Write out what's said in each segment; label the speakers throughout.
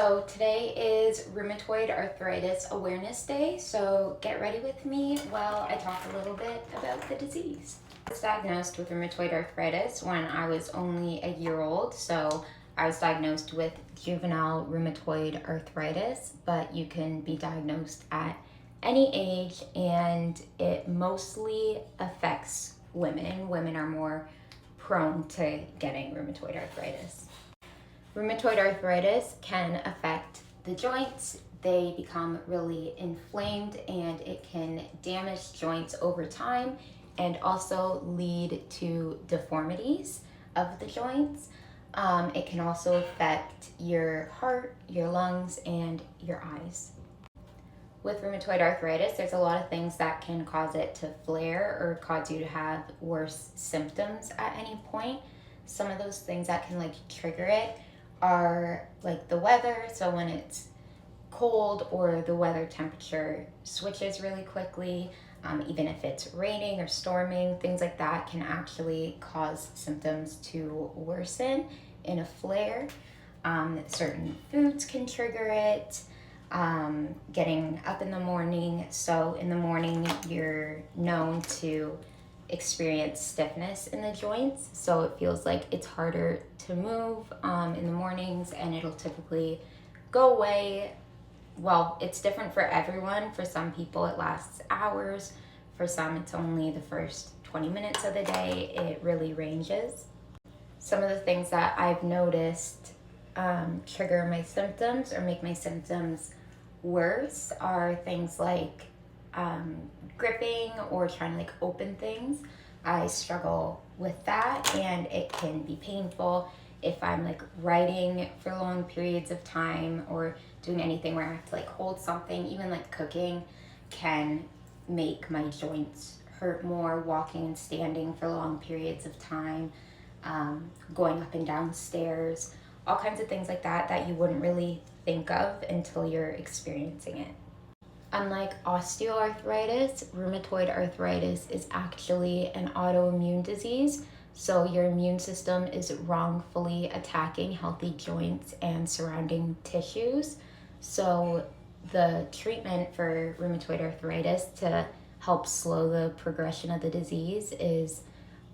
Speaker 1: So today is Rheumatoid Arthritis Awareness Day, so get ready with me while I talk a little bit about the disease. I was diagnosed with rheumatoid arthritis when I was only a year old, so I was diagnosed with juvenile rheumatoid arthritis, but you can be diagnosed at any age and it mostly affects women. Women are more prone to getting rheumatoid arthritis. Rheumatoid arthritis can affect the joints. They become really inflamed and it can damage joints over time and also lead to deformities of the joints. It can also affect your heart, your lungs, and your eyes. With rheumatoid arthritis, there's a lot of things that can cause it to flare or cause you to have worse symptoms at any point. Some of those things that can trigger it are like the weather. So when it's cold or the weather temperature switches really quickly, even if it's raining or storming, things like that can actually cause symptoms to worsen in a flare. Certain foods can trigger it. Getting up in the morning. So in the morning, you're known to experience stiffness in the joints, so it feels like it's harder to move in the mornings, and it'll typically go away. Well, it's different for everyone. For some people it lasts hours, for some it's only the first 20 minutes of the day. It really ranges. Some of the things that I've noticed trigger my symptoms or make my symptoms worse are things like gripping or trying to open things. I struggle with that and it can be painful if I'm writing for long periods of time or doing anything where I have to hold something. Even cooking can make my joints hurt more. Walking and standing for long periods of time, going up and down stairs, all kinds of things like that that you wouldn't really think of until you're experiencing it. Unlike osteoarthritis, rheumatoid arthritis is actually an autoimmune disease. So your immune system is wrongfully attacking healthy joints and surrounding tissues. So the treatment for rheumatoid arthritis to help slow the progression of the disease is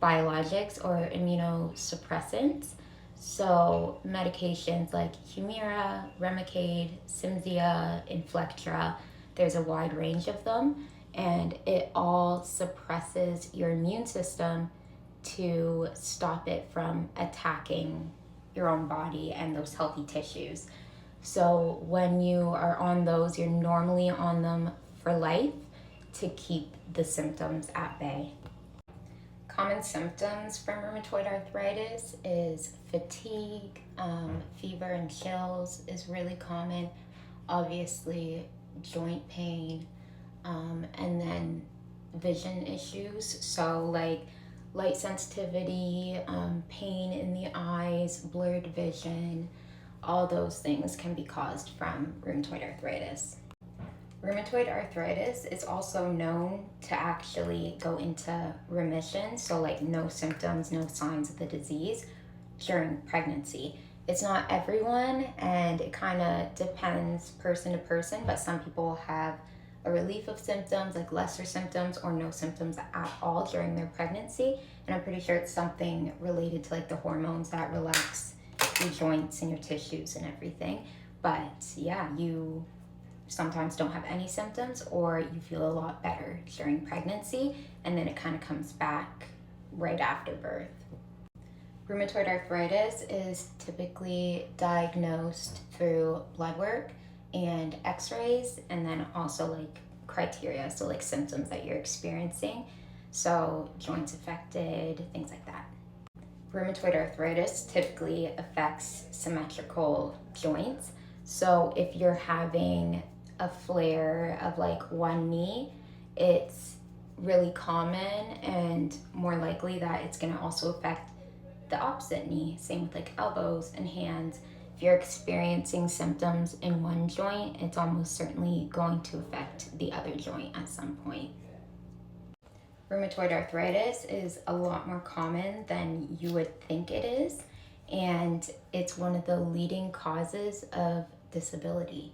Speaker 1: biologics or immunosuppressants. So medications like Humira, Remicade, Cimzia, Inflectra, there's a wide range of them, and it all suppresses your immune system to stop it from attacking your own body and those healthy tissues. So when you are on those, you're normally on them for life to keep the symptoms at bay. Common symptoms from rheumatoid arthritis is fatigue, fever and chills is really common. Obviously, joint pain, and then vision issues. So light sensitivity, pain in the eyes, blurred vision, all those things can be caused from rheumatoid arthritis. Rheumatoid arthritis is also known to actually go into remission, so no symptoms, no signs of the disease during pregnancy. It's not everyone, and it kind of depends person to person, but some people have a relief of symptoms, lesser symptoms or no symptoms at all during their pregnancy. And I'm pretty sure it's something related to the hormones that relax your joints and your tissues and everything. But yeah, you sometimes don't have any symptoms or you feel a lot better during pregnancy, and then it kind of comes back right after birth. Rheumatoid arthritis is typically diagnosed through blood work and x-rays, and then also criteria, so symptoms that you're experiencing. So joints affected, things like that. Rheumatoid arthritis typically affects symmetrical joints. So if you're having a flare of one knee, it's really common and more likely that it's going to also affect the opposite knee. Same with elbows and hands. If you're experiencing symptoms in one joint, it's almost certainly going to affect the other joint at some point. Rheumatoid arthritis is a lot more common than you would think it is, and it's one of the leading causes of disability.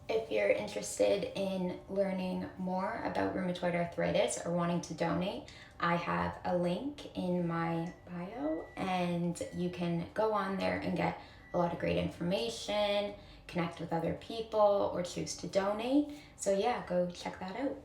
Speaker 1: If you're interested in learning more about rheumatoid arthritis or wanting to donate, I have a link in my bio, and you can go on there and get a lot of great information, connect with other people, or choose to donate. So yeah, go check that out.